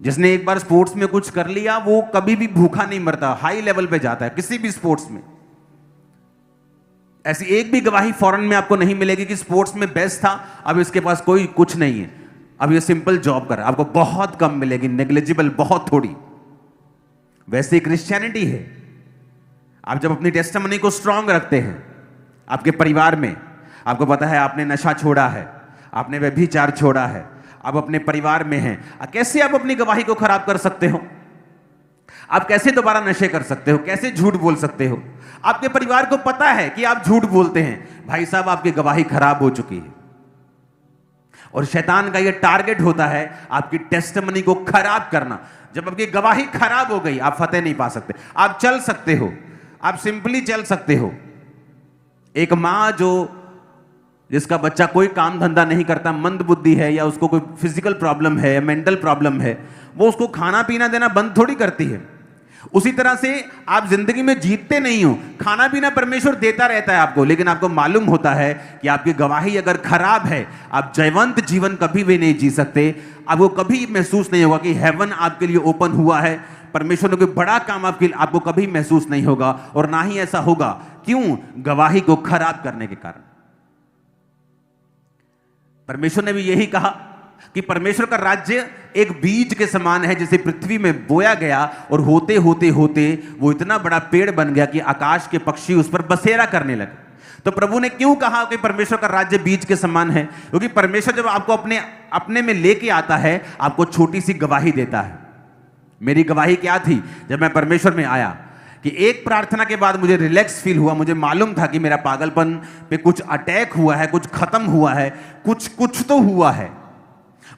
Speaker 1: जिसने एक बार स्पोर्ट्स में कुछ कर लिया वो कभी भी भूखा नहीं मरता, हाई लेवल पे जाता है किसी भी स्पोर्ट्स में। ऐसी एक भी गवाही फॉरेन में आपको नहीं मिलेगी कि स्पोर्ट्स में बेस्ट था, अब इसके पास कोई कुछ नहीं है। अब ये सिंपल जॉब कर रहा है, आपको बहुत कम मिलेगी, नेग्लिजिबल, बहुत थोड़ी। वैसे ही क्रिश्चियनिटी है। आप जब अपनी टेस्टिमनी को स्ट्रांग रखते हैं आपके परिवार में, आपको पता है आपने नशा छोड़ा है, आपने व्यभिचार छोड़ा है, आप अपने परिवार में हैं, कैसे आप अपनी गवाही को खराब कर सकते हो? आप कैसे दोबारा नशे कर सकते हो? कैसे झूठ बोल सकते हो? आपके परिवार को पता है कि आप झूठ बोलते हैं, भाई साहब आपकी गवाही खराब हो चुकी है। और शैतान का यह टारगेट होता है आपकी टेस्टिमनी को खराब करना। जब आपकी गवाही खराब हो गई, आप फतेह नहीं पा सकते। आप चल सकते हो, आप सिंपली चल सकते हो। एक मां जिसका बच्चा कोई काम धंधा नहीं करता, मंद बुद्धि है, या उसको कोई फिजिकल प्रॉब्लम है या मेंटल प्रॉब्लम है, वो उसको खाना पीना देना बंद थोड़ी करती है। उसी तरह से आप जिंदगी में जीतते नहीं हो, खाना पीना परमेश्वर देता रहता है आपको, लेकिन आपको मालूम होता है कि आपकी गवाही अगर खराब है, आप जयवंत जीवन कभी भी नहीं जी सकते। आपको कभी महसूस नहीं होगा कि हेवन आपके लिए ओपन हुआ है, परमेश्वर ने कोई बड़ा काम आपको कभी महसूस नहीं होगा, और ना ही ऐसा होगा। क्यों? गवाही को खराब करने के कारण। परमेश्वर ने भी यही कहा कि परमेश्वर का राज्य एक बीज के समान है, जिसे पृथ्वी में बोया गया और होते होते होते वो इतना बड़ा पेड़ बन गया कि आकाश के पक्षी उस पर बसेरा करने लगे। तो प्रभु ने क्यों कहा कि परमेश्वर का राज्य बीज के समान है? क्योंकि परमेश्वर जब आपको अपने में लेके आता है, आपको छोटी सी गवाही देता है। मेरी गवाही क्या थी? जब मैं परमेश्वर में आया कि एक प्रार्थना के बाद मुझे रिलैक्स फील हुआ, मुझे मालूम था कि मेरा पागलपन पे कुछ अटैक हुआ है, कुछ खत्म हुआ है, कुछ तो हुआ है,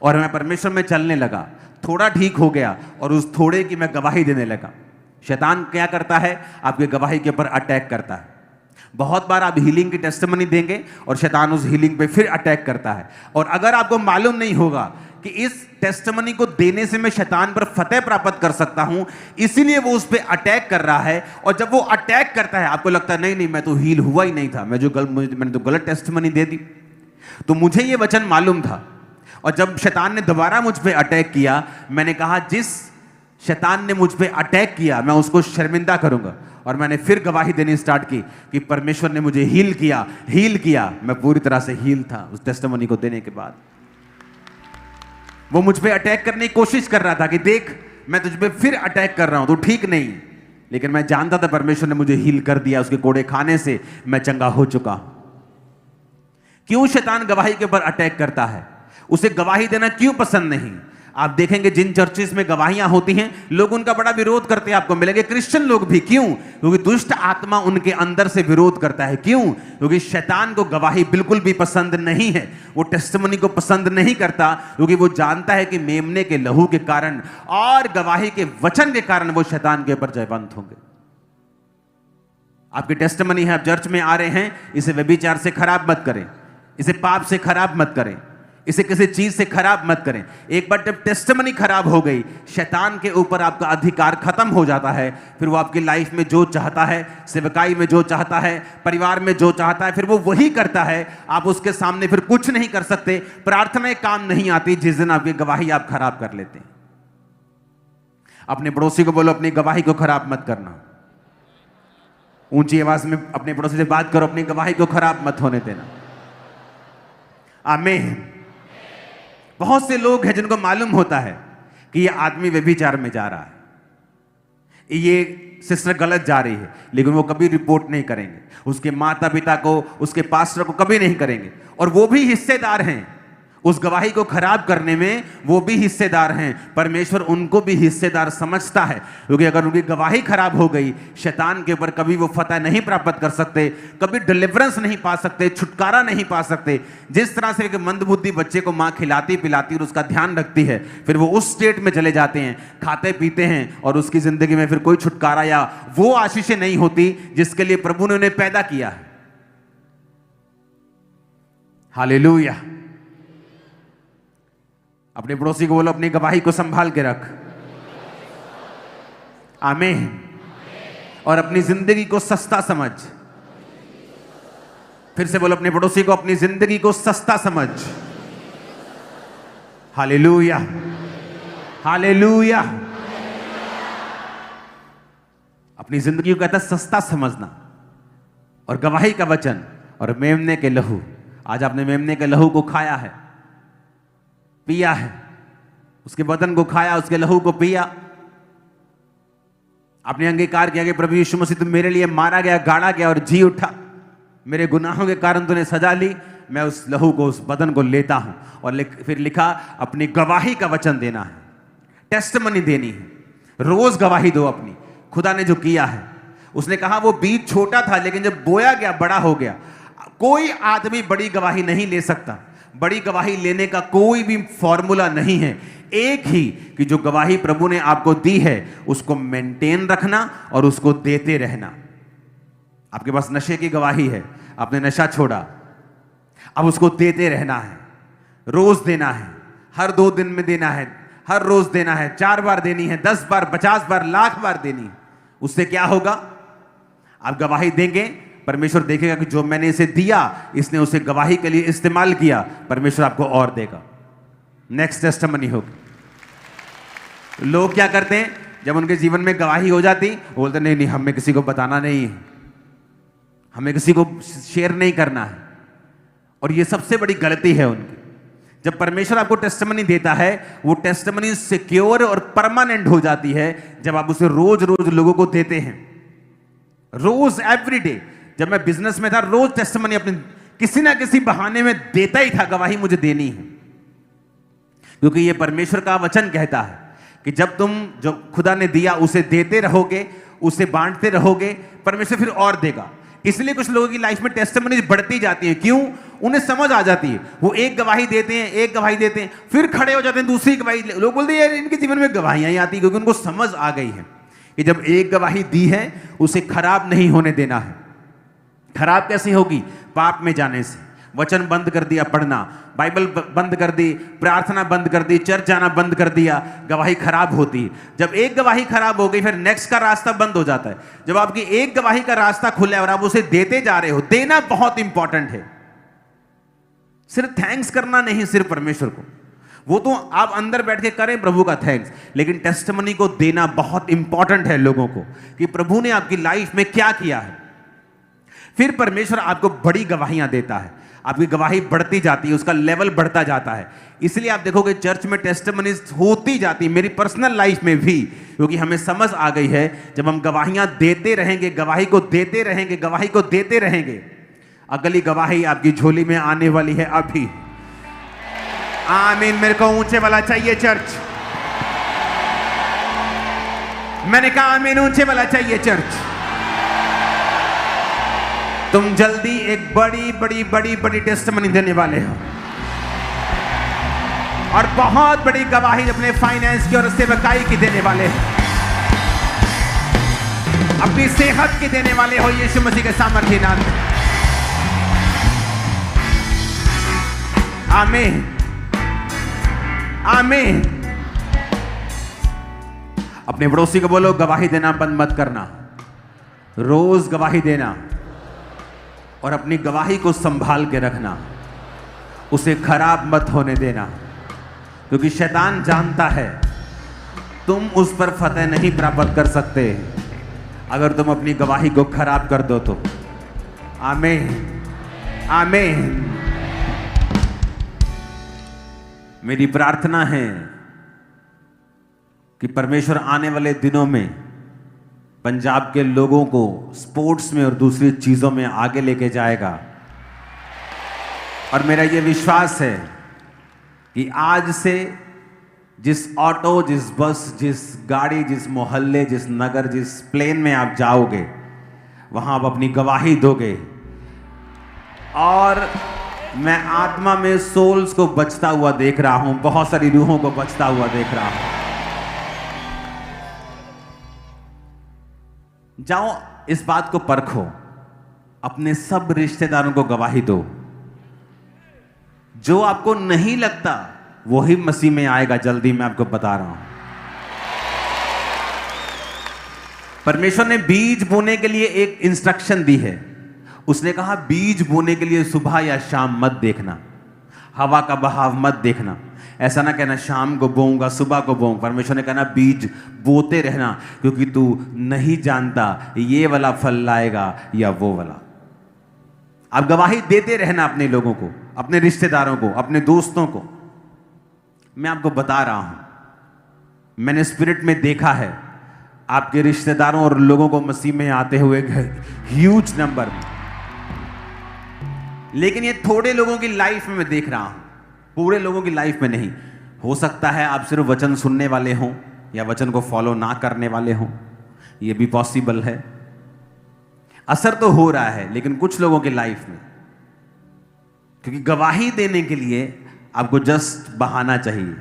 Speaker 1: और मैं परमेश्वर में चलने लगा। थोड़ा ठीक हो गया और उस थोड़े की मैं गवाही देने लगा। शैतान क्या करता है? आपकी गवाही के ऊपर अटैक करता है। बहुत बार आप हीलिंग की टेस्टिमनी देंगे और शैतान उस हीलिंग पे फिर अटैक करता है, और अगर आपको मालूम नहीं होगा कि इस टेस्टिमनी को देने से मैं शैतान पर फतेह प्राप्त कर सकता हूं, इसीलिए वो उस पर अटैक कर रहा है। और जब वो अटैक करता है, आपको लगता है नहीं मैं तो हील हुआ ही नहीं था, मैंने तो गलत टेस्टिमनी दे दी। तो मुझे ये वचन मालूम था, और जब शैतान ने दोबारा मुझ पे अटैक किया, मैंने कहा जिस शैतान ने मुझ पे अटैक किया मैं उसको शर्मिंदा करूंगा। और मैंने फिर गवाही देनी स्टार्ट की कि परमेश्वर ने मुझे हील किया। मैं पूरी तरह से हील था उस टेस्टिमनी को देने के बाद। वो मुझ पे अटैक करने की कोशिश कर रहा था कि देख मैं तुझ पे फिर अटैक कर रहा हूं, तो ठीक नहीं, लेकिन मैं जानता था परमेश्वर ने मुझे हील कर दिया। उसके कोड़े खाने से मैं चंगा हो चुका हूं। क्यों शैतान गवाही के ऊपर अटैक करता है? उसे गवाही देना क्यों पसंद नहीं? आप देखेंगे जिन चर्चेस में गवाहियां होती हैं, लोग उनका बड़ा विरोध करते हैं, आपको मिलेंगे क्रिश्चियन लोग भी। क्यों? क्योंकि दुष्ट आत्मा उनके अंदर से विरोध करता है। क्यों? क्योंकि शैतान को गवाही बिल्कुल भी पसंद नहीं है, वो टेस्टिमनी को पसंद नहीं करता, क्योंकि वो जानता है कि मेमने के लहू के कारण और गवाही के वचन के कारण वो शैतान के ऊपर जयवंत होंगे। आपकी टेस्टिमनी है, आप चर्च में आ रहे हैं, इसे व्यभिचार से खराब मत करें, इसे पाप से खराब मत करें, इसे किसी चीज से खराब मत करें। एक बार जब टेस्टिमनी खराब हो गई, शैतान के ऊपर आपका अधिकार खत्म हो जाता है। फिर वो आपकी लाइफ में जो चाहता है, सेवकाई में जो चाहता है, परिवार में जो चाहता है, फिर वो वही करता है। आप उसके सामने फिर कुछ नहीं कर सकते। प्रार्थनाएं काम नहीं आती जिस दिन आपकी गवाही आप खराब कर लेते हैं। अपने पड़ोसी को बोलो अपनी गवाही को खराब मत करना। ऊंची आवाज में अपने पड़ोसी से बात करो, अपनी गवाही को खराब मत होने देना। आमीन। बहुत से लोग हैं जिनको मालूम होता है कि ये आदमी व्यभिचार में जा रहा है, ये सिस्टर गलत जा रही है, लेकिन वो कभी रिपोर्ट नहीं करेंगे। उसके माता पिता को, उसके पास्टर को कभी नहीं करेंगे, और वो भी हिस्सेदार हैं उस गवाही को खराब करने में, वो भी हिस्सेदार हैं। परमेश्वर उनको भी हिस्सेदार समझता है, क्योंकि अगर उनकी गवाही खराब हो गई, शैतान के ऊपर कभी वो फतह नहीं प्राप्त कर सकते, कभी डिलीवरेंस नहीं पा सकते, छुटकारा नहीं पा सकते। जिस तरह से एक मंदबुद्धि बच्चे को माँ खिलाती पिलाती और उसका ध्यान रखती है, फिर वो उस स्टेट में चले जाते हैं, खाते पीते हैं, और उसकी जिंदगी में फिर कोई छुटकारा या वो आशीषें नहीं होती जिसके लिए प्रभु ने उन्हें पैदा किया है। हालेलुया। अपने पड़ोसी को बोलो अपनी गवाही को संभाल के रख। आमीन। और अपनी जिंदगी को सस्ता समझ। फिर से बोलो अपने पड़ोसी को अपनी जिंदगी को सस्ता समझ। Hallelujah, hallelujah. अपनी जिंदगी को कहता है सस्ता समझना। और गवाही का वचन और मेमने के लहू। आज आपने मेमने के लहू को खाया है, पिया है, उसके बदन को खाया, उसके लहू को पिया। आपने अंगीकार किया कि प्रभु यीशु मसीह तुम मेरे लिए मारा गया, गाड़ा गया और जी उठा, मेरे गुनाहों के कारण तूने सजा ली, मैं उस लहू को, उस बदन को लेता हूं। और फिर लिखा अपनी गवाही का वचन देना है, टेस्टमनी देनी है, रोज गवाही दो अपनी, खुदा ने जो किया है। उसने कहा वो बीज छोटा था लेकिन जब बोया गया बड़ा हो गया। कोई आदमी बड़ी गवाही नहीं ले सकता, बड़ी गवाही लेने का कोई भी फॉर्मूला नहीं है, एक ही कि जो गवाही प्रभु ने आपको दी है उसको मेंटेन रखना और उसको देते रहना। आपके पास नशे की गवाही है, आपने नशा छोड़ा, अब उसको देते रहना है, रोज देना है, हर 2 दिन में देना है, हर रोज देना है, 4 बार देनी है, 10 बार, 50 बार, लाख बार देनी है। उससे क्या होगा? आप गवाही देंगे, परमेश्वर देखेगा कि जो मैंने इसे दिया इसने उसे गवाही के लिए इस्तेमाल किया, परमेश्वर आपको और देगा, नेक्स्ट टेस्टिमनी होगी। लोग क्या करते हैं जब उनके जीवन में गवाही हो जाती, वो बोलते नहीं नहीं हमें किसी को बताना नहीं है, हमें किसी को शेयर नहीं करना है। और ये सबसे बड़ी गलती है उनकी। जब परमेश्वर आपको टेस्टिमनी देता है, वो टेस्टिमनी सिक्योर और परमानेंट हो जाती है जब आप उसे रोज रोज लोगों को देते हैं, रोज, एवरीडे। जब मैं बिजनेस में था, रोज टेस्टिमनी अपने किसी ना किसी बहाने में देता ही था, गवाही मुझे देनी है, क्योंकि ये परमेश्वर का वचन कहता है कि जब तुम जो खुदा ने दिया उसे देते रहोगे, उसे बांटते रहोगे, परमेश्वर फिर और देगा। इसलिए कुछ लोगों की लाइफ में टेस्टिमनीज बढ़ती जाती है। क्यों? उन्हें समझ आ जाती है, वो एक गवाही देते हैं, एक गवाही देते हैं, फिर खड़े हो जाते हैं दूसरी गवाही। लोग बोलते हैं यार इनके जीवन में गवाहियां ही आती, क्योंकि उनको समझ आ गई है कि जब एक गवाही दी है उसे खराब नहीं होने देना है। खराब कैसे होगी? पाप में जाने से। वचन बंद कर दिया पढ़ना, बाइबल बंद कर दी, प्रार्थना बंद कर दी, चर्च जाना बंद कर दिया, गवाही खराब होती है। जब एक गवाही खराब हो गई फिर नेक्स्ट का रास्ता बंद हो जाता है। जब आपकी एक गवाही का रास्ता खुला है और आप उसे देते जा रहे हो, देना बहुत इंपॉर्टेंट है। सिर्फ थैंक्स करना नहीं, सिर्फ परमेश्वर को, वो तो आप अंदर बैठ के करें प्रभु का थैंक्स, लेकिन टेस्टिमनी को देना बहुत इंपॉर्टेंट है लोगों को कि प्रभु ने आपकी लाइफ में क्या किया है। फिर परमेश्वर आपको बड़ी गवाहियां देता है, आपकी गवाही बढ़ती जाती है, उसका लेवल बढ़ता जाता है। इसलिए आप देखोगे चर्च में टेस्टिमनीज होती जाती, मेरी पर्सनल लाइफ में भी, क्योंकि हमें समझ आ गई है जब हम गवाहियां देते रहेंगे, गवाही को देते रहेंगे, गवाही को देते रहेंगे, अगली गवाही आपकी झोली में आने वाली है अभी। आमीन। मेरे को ऊंचे वाला चाहिए चर्च, मैंने कहा आमीन, ऊंचे वाला चाहिए चर्च। तुम जल्दी एक बड़ी बड़ी बड़ी बड़ी टेस्टिमनी देने वाले हो और बहुत बड़ी गवाही अपने फाइनेंस की और सेवकाई की देने वाले हो, अपनी सेहत की देने वाले हो यीशु मसीह के सामर्थ्य नाम में। आमीन, आमीन। अपने पड़ोसी को बोलो गवाही देना बंद मत करना, रोज गवाही देना और अपनी गवाही को संभाल के रखना, उसे खराब मत होने देना, क्योंकि शैतान जानता है तुम उस पर फतेह नहीं प्राप्त कर सकते अगर तुम अपनी गवाही को खराब कर दो तो। आमीन, आमीन। मेरी प्रार्थना है कि परमेश्वर आने वाले दिनों में पंजाब के लोगों को स्पोर्ट्स में और दूसरी चीजों में आगे लेके जाएगा। और मेरा यह विश्वास है कि आज से जिस ऑटो, जिस बस, जिस गाड़ी, जिस मोहल्ले, जिस नगर, जिस प्लेन में आप जाओगे, वहां आप अपनी गवाही दोगे। और मैं आत्मा में सोल्स को बचता हुआ देख रहा हूं, बहुत सारी रूहों को बचता हुआ देख रहा हूं। जाओ इस बात को परखो, अपने सब रिश्तेदारों को गवाही दो। जो आपको नहीं लगता वही मसीह में आएगा जल्दी, मैं आपको बता रहा हूं। परमेश्वर ने बीज बोने के लिए एक इंस्ट्रक्शन दी है। उसने कहा बीज बोने के लिए सुबह या शाम मत देखना, हवा का बहाव मत देखना। ऐसा ना कहना शाम को बोऊंगा, सुबह को बोऊंगा। परमेश्वर ने कहना बीज बोते रहना, क्योंकि तू नहीं जानता ये वाला फल लाएगा या वो वाला। आप गवाही देते रहना अपने लोगों को, अपने रिश्तेदारों को, अपने दोस्तों को। मैं आपको बता रहा हूं, मैंने स्पिरिट में देखा है आपके रिश्तेदारों और लोगों को मसीह में आते हुए ह्यूज नंबर में। लेकिन ये थोड़े लोगों की लाइफ में मैं देख रहा हूं, पूरे लोगों की लाइफ में नहीं। हो सकता है आप सिर्फ वचन सुनने वाले हों या वचन को फॉलो ना करने वाले हों, यह भी पॉसिबल है। असर तो हो रहा है लेकिन कुछ लोगों की लाइफ में, क्योंकि गवाही देने के लिए आपको जस्ट बहाना चाहिए।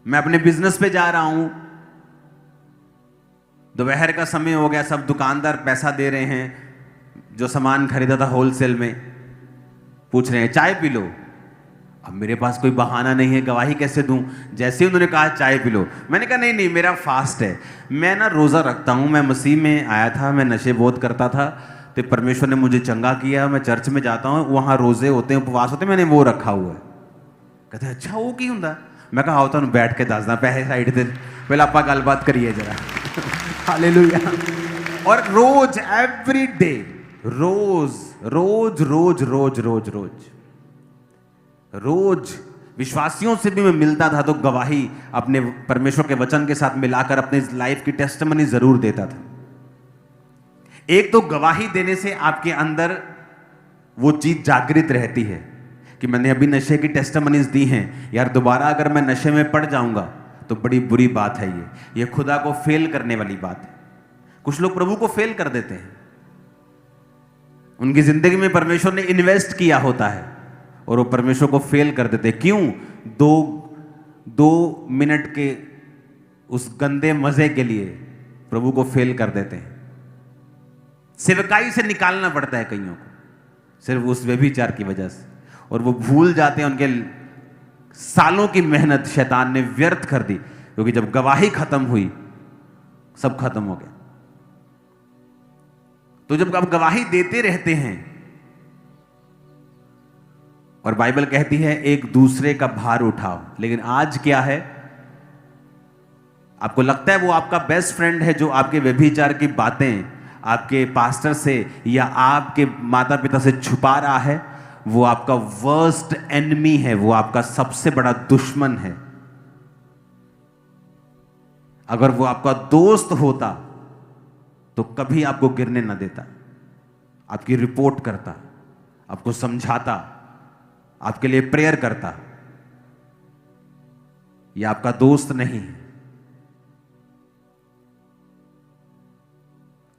Speaker 1: मैं अपने बिजनेस पे जा रहा हूं, दोपहर का समय हो गया, सब दुकानदार पैसा दे रहे हैं। जो सामान खरीदा था होलसेल में, पूछ रहे हैं चाय पी लो। अब मेरे पास कोई बहाना नहीं है, गवाही कैसे दूं? जैसे उन्होंने कहा चाय पी लो, मैंने कहा नहीं नहीं, मेरा फास्ट है, मैं ना रोज़ा रखता हूं, मैं मसीह में आया था, मैं नशे बहुत करता था, तो परमेश्वर ने मुझे चंगा किया, मैं चर्च में जाता हूं, वहां रोजे होते हैं, उपवास होते हैं, मैंने वो रखा हुआ है। कहते अच्छा वो की हुंदा? मैं कहा आओ तुहानू बैठ के दसदा, पैसे साइड ते पहले आपां गलबात करिए जरा। हालेलुया। और रोज एवरी डे, रोज रोज रोज रोज रोज रोज रोज विश्वासियों से भी मैं मिलता था तो गवाही अपने परमेश्वर के वचन के साथ मिलाकर अपने लाइफ की टेस्टिमनी जरूर देता था। एक तो गवाही देने से आपके अंदर वो चीज जागृत रहती है कि मैंने अभी नशे की टेस्टिमनीज दी हैं, यार दोबारा अगर मैं नशे में पड़ जाऊंगा तो बड़ी बुरी बात है। ये खुदा को फेल करने वाली बात है। कुछ लोग प्रभु को फेल कर देते हैं, उनकी जिंदगी में परमेश्वर ने इन्वेस्ट किया होता है और वो परमेश्वर को फेल कर देते। क्यों? दो मिनट के उस गंदे मजे के लिए प्रभु को फेल कर देते हैं। सेवकाई से निकालना पड़ता है कईयों को सिर्फ उस व्यभिचार की वजह से, और वो भूल जाते हैं उनके सालों की मेहनत शैतान ने व्यर्थ कर दी, क्योंकि जब गवाही खत्म हुई सब खत्म हो गया। तो जब आप गवाही देते रहते हैं, और बाइबल कहती है एक दूसरे का भार उठाओ, लेकिन आज क्या है? आपको लगता है वो आपका बेस्ट फ्रेंड है जो आपके व्यभिचार की बातें आपके पास्टर से या आपके माता पिता से छुपा रहा है, वो आपका वर्स्ट एनिमी है, वो आपका सबसे बड़ा दुश्मन है। अगर वो आपका दोस्त होता तो कभी आपको गिरने ना देता, आपकी रिपोर्ट करता, आपको समझाता, आपके लिए प्रेयर करता। यह आपका दोस्त नहीं है।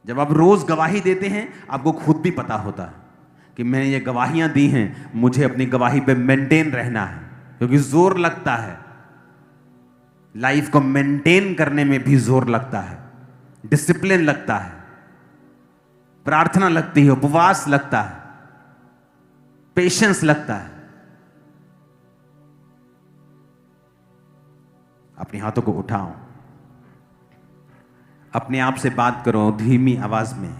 Speaker 1: जब आप रोज गवाही देते हैं, आपको खुद भी पता होता है कि मैंने ये गवाहियां दी हैं, मुझे अपनी गवाही पे मेंटेन रहना है, क्योंकि जोर लगता है। लाइफ को मेंटेन करने में भी जोर लगता है, डिसिप्लिन लगता है, प्रार्थना लगती है, उपवास लगता है, पेशेंस लगता है। अपने हाथों को उठाओ, अपने आप से बात करो धीमी आवाज में।